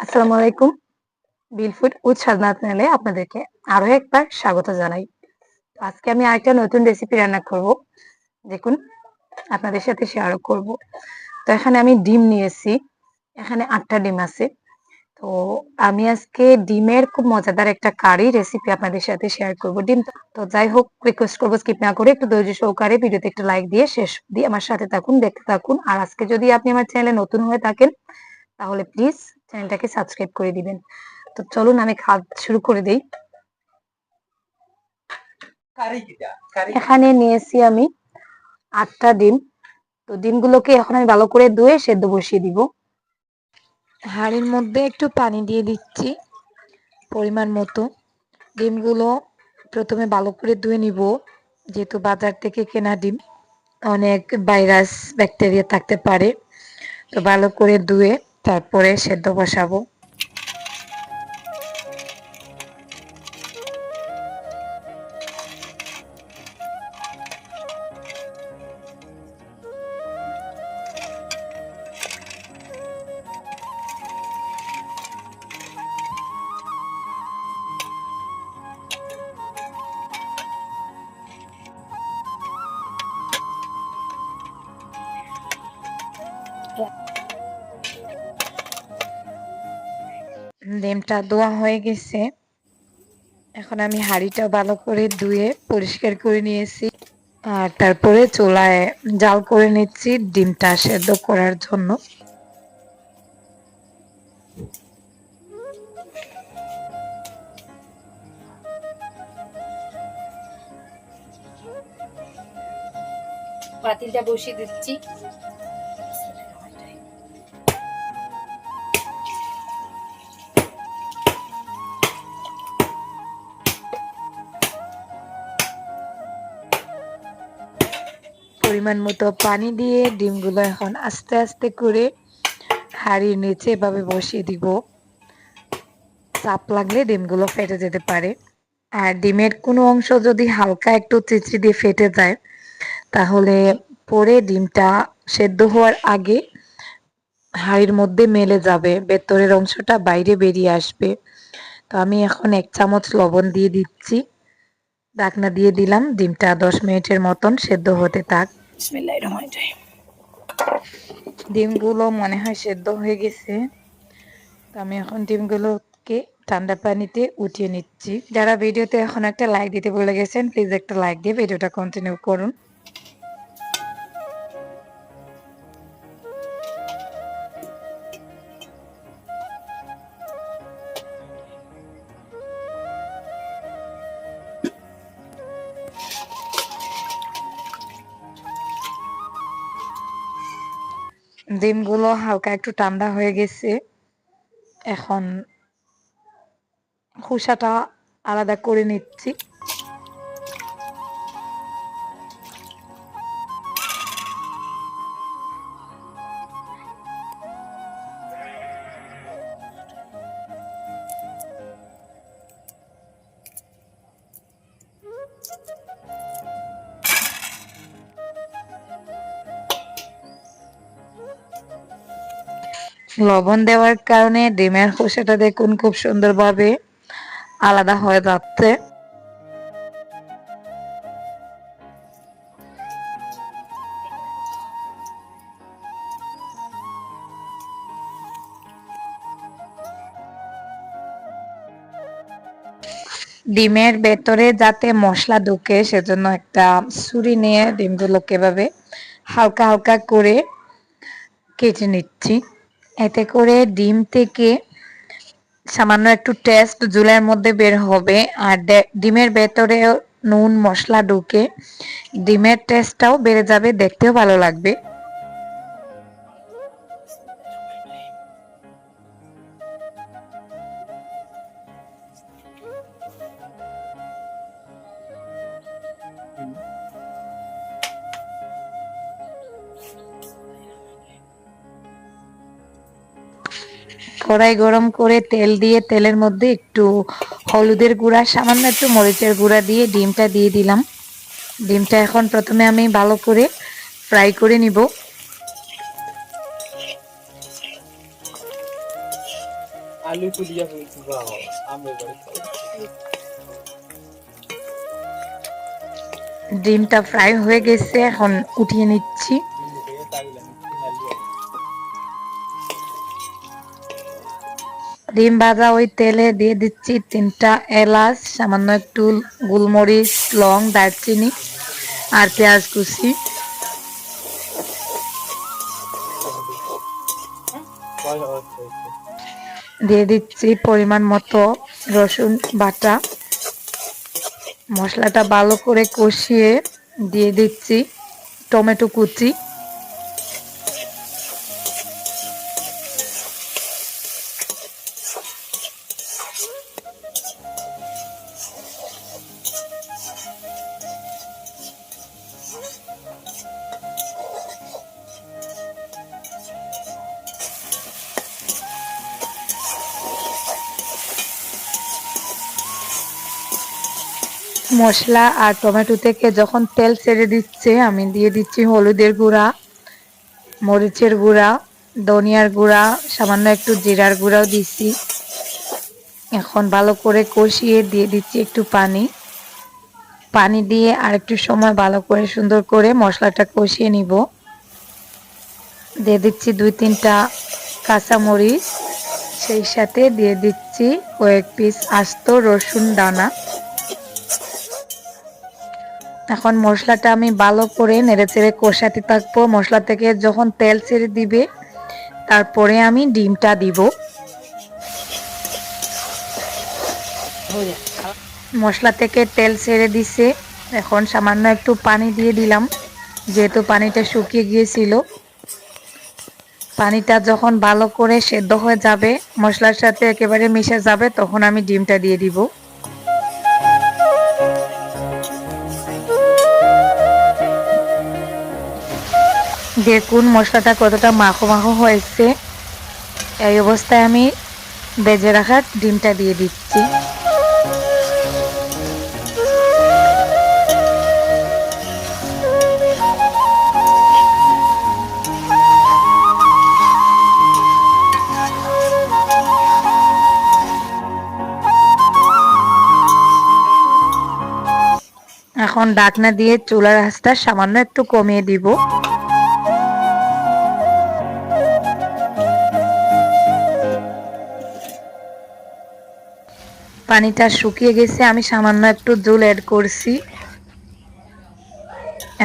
আসসালামু আলাইকুম। বিলফুড উইথ সাধনা চ্যানেলে আপনাদেরকে আরো একবার স্বাগত জানাই। তো আজকে আমি আরেকটা নতুন রেসিপি রান্না করব। দেখুন আপনাদের সাথে শেয়ারও করব। তো এখানে আমি ডিম নিয়েছি। এখানে ৮টা ডিম আছে। তো আমি আজকে ডিমের খুব মজাদার একটা কারি রেসিপি আপনাদের সাথে শেয়ার করব। ডিম তো যাই হোক রিকোয়েস্ট করব স্কিপ না করে একটু ধৈর্য সহকারে ভিডিওতে একটা লাইক দিয়ে শেষ অবধি আমার সাথে থাকুন, দেখতে থাকুন। আর আজকে যদি আপনি আমার চ্যানেলে নতুন হয়ে থাকেন তাহলে প্লিজ চ্যানেলটাকে সাবস্ক্রাইব করে দিবেন। তো চলুন আমি খাওয়া শুরু করে দেই। এখানে নিয়েছি আমি ৮টা ডিম। তো ডিমগুলোকে এখন আমি ভালো করে ধুয়ে সেদ্ধ বসিয়ে দিব। হাঁড়ির মধ্যে একটু পানি দিয়ে দিচ্ছি পরিমাণ মতো। ডিমগুলো প্রথমে ভালো করে ধুয়ে নিব, যেহেতু বাজার থেকে কেনা ডিম অনেক ভাইরাস ব্যাকটেরিয়া থাকতে পারে। তো ভালো করে ধুয়ে তারপরে সেদ্ধ বসাবো। ডিমটা ধোয়া হয়ে গেছে। এখন আমি হাঁড়িটা ভালো করে ধুয়ে পরিষ্কার করে নিয়েছি। আর তারপরে চুলায় জাল করে নিচ্ছি ডিমটা সেদ্ধ করার জন্য। পাতিলটা বসিয়ে দিচ্ছি। পরিমাণ মতো পানি দিয়ে ডিমগুলো এখন আস্তে আস্তে করে হাঁড়ির নিচে এভাবে বসিয়ে দিব। চাপ লাগলে ডিমগুলো ফেটে যেতে পারে। আর ডিমের কোনো অংশ যদি হালকা একটু চিচড়ি দিয়ে ফেটে যায় তাহলে পরে ডিমটা সেদ্ধ হওয়ার আগে হাঁড়ির মধ্যে মেলে যাবে, ভেতরের অংশটা বাইরে বেরিয়ে আসবে। তো আমি এখন ১ চামচ লবণ দিয়ে দিচ্ছি। ঢাকনা দিয়ে দিলাম। ডিমটা ১০ মিনিটের মতন সেদ্ধ হতে থাক। বিসমিল্লাহির রহমানির রহিম। ডিমগুলো মনে হয় সেদ্ধ হয়ে গেছে। তো আমি এখন ডিমগুলোকে ঠান্ডা পানিতে উঠিয়ে নিচ্ছি। যারা ভিডিওতে এখন একটা লাইক দিতে ভুলে গেছেন প্লিজ একটা লাইক দিয়ে ভিডিওটা কন্টিনিউ করুন। ডিমগুলো হালকা একটু ঠান্ডা হয়ে গেছে। এখন খোসাটা আলাদা করে নিচ্ছি। লবণ দেওয়ার কারণে ডিমের খোসাটা দেখুন খুব সুন্দরভাবে আলাদা হয়ে যাচ্ছে। ডিমের ভেতরে যাতে মশলা ঢুকে সেজন্য একটা ছুরি নিয়ে ডিমগুলোকে এভাবে হালকা হালকা করে কেটে নিচ্ছি। এতে করে ডিম থেকে সামান্য একটু টেস্ট জুলের মধ্যে বের হবে। আর ডিমের ভেতরে নুন মশলা ঢুকে ডিমের টেস্টটাও বেড়ে যাবে, দেখতেও ভালো লাগবে। কড়াই গরম করে তেল দিয়ে তেলের মধ্যে একটু হলুদের গুঁড়া সামান্য একটু মরিচের গুঁড়া দিয়ে ডিমটা দিয়ে দিলাম। ডিমটা এখন প্রথমে আমি ভালো করে ফ্রাই করে নিব। আলু পুড়িয়া ফেলছি বাবা আমের বাড়ি ডিমটা ফ্রাই হয়ে গেছে, এখন উঠিয়ে নিচ্ছি। ডিম ভাজা ওই তেলে দিয়ে দিচ্ছি 3টা এলাচ, সামান্য একটু গোলমরিচ, লং, দারচিনি আর পেঁয়াজ কুচি। দিয়ে দিচ্ছি পরিমাণ মতো রসুন বাটা। মশলাটা ভালো করে কষিয়ে দিয়ে দিচ্ছি টমেটো কুচি। মশলা আর টমেটো থেকে যখন তেল ছেড়ে দিচ্ছে, আমি দিয়ে দিচ্ছি হলুদের গুঁড়া, মরিচের গুঁড়া, ধনিয়ার গুঁড়া, সামান্য একটু জিরার গুঁড়াও দিচ্ছি। এখন ভালো করে কষিয়ে দিয়ে দিচ্ছি একটু পানি দিয়ে আর একটু সময় ভালো করে সুন্দর করে মশলাটা কষিয়ে নিব। দিয়ে দিচ্ছি 2-3টা কাঁচামরিচ, সেই সাথে দিয়ে দিচ্ছি কয়েক পিস আস্ত রসুন দানা। এখন মশলাটা আমি ভালো করে নেড়েচেড়ে কষাতে থাকবো। মশলা থেকে যখন তেল ছেড়ে দিবে, তারপরে আমি ডিমটা দিব। মশলা থেকে তেল ছেড়ে দিছে, এখন সামান্য একটু পানি দিয়ে দিলাম, যেহেতু পানিটা শুকিয়ে গিয়েছিল। পানিটা যখন ভালো করে সেদ্ধ হয়ে যাবে, মশলার সাথে একেবারে মিশে যাবে, তখন আমি ডিমটা দিয়ে দিব। দেখুন মশলাটা কতটা মাখো মাখো হয়েছে। এই অবস্থায় আমি ভেজে রাখা ডিমটা দিয়ে দিচ্ছি। এখন ঢাকনা দিয়ে চুলার আঁচটা সামান্য একটু কমিয়ে দিব। পানিটা শুকিয়ে গেছে, আমি সামান্য একটু জল অ্যাড করছি।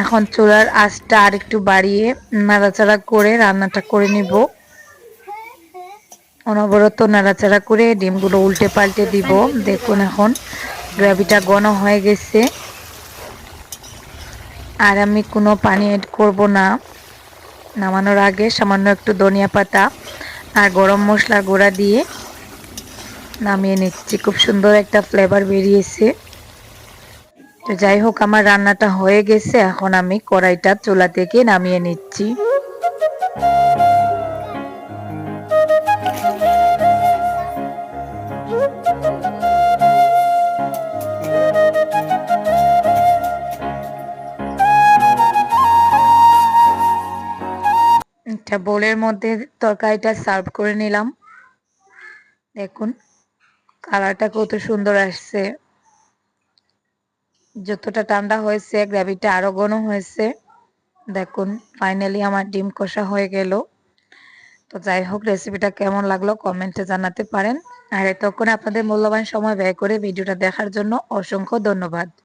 এখন চুলার আঁচটা আর একটু বাড়িয়ে নাড়াচাড়া করে রান্নাটা করে নিব। অনবরত নাড়াচাড়া করে ডিমগুলো উল্টে পাল্টে দিব। দেখুন এখন গ্রেভিটা ঘন হয়ে গেছে, আর আমি কোনো পানি অ্যাড করব না। নামানোর আগে সামান্য একটু ধনিয়া পাতা আর গরম মশলার গুঁড়া দিয়ে নামিয়ে নিচ্ছি। খুব সুন্দর একটা ফ্লেভার বেরিয়েছে। তো যাই হোক, আমার রান্নাটা হয়ে গেছে, এখন আমি কড়াইটা চুলা থেকে নামিয়ে নিচ্ছি। একটা বোলের মধ্যে তরকারিটা সার্ভ করে নিলাম। দেখুন কালারটা কত সুন্দর আসছে। যতটা ঠান্ডা হয়েছে গ্রেভিটা আরো ঘন হয়েছে। দেখুন ফাইনালি আমার ডিম কষা হয়ে গেল। তো যাই হোক, রেসিপিটা কেমন লাগলো কমেন্টে জানাতে পারেন। আর এতক্ষণ আপনাদের মূল্যবান সময় ব্যয় করে ভিডিওটা দেখার জন্য অসংখ্য ধন্যবাদ।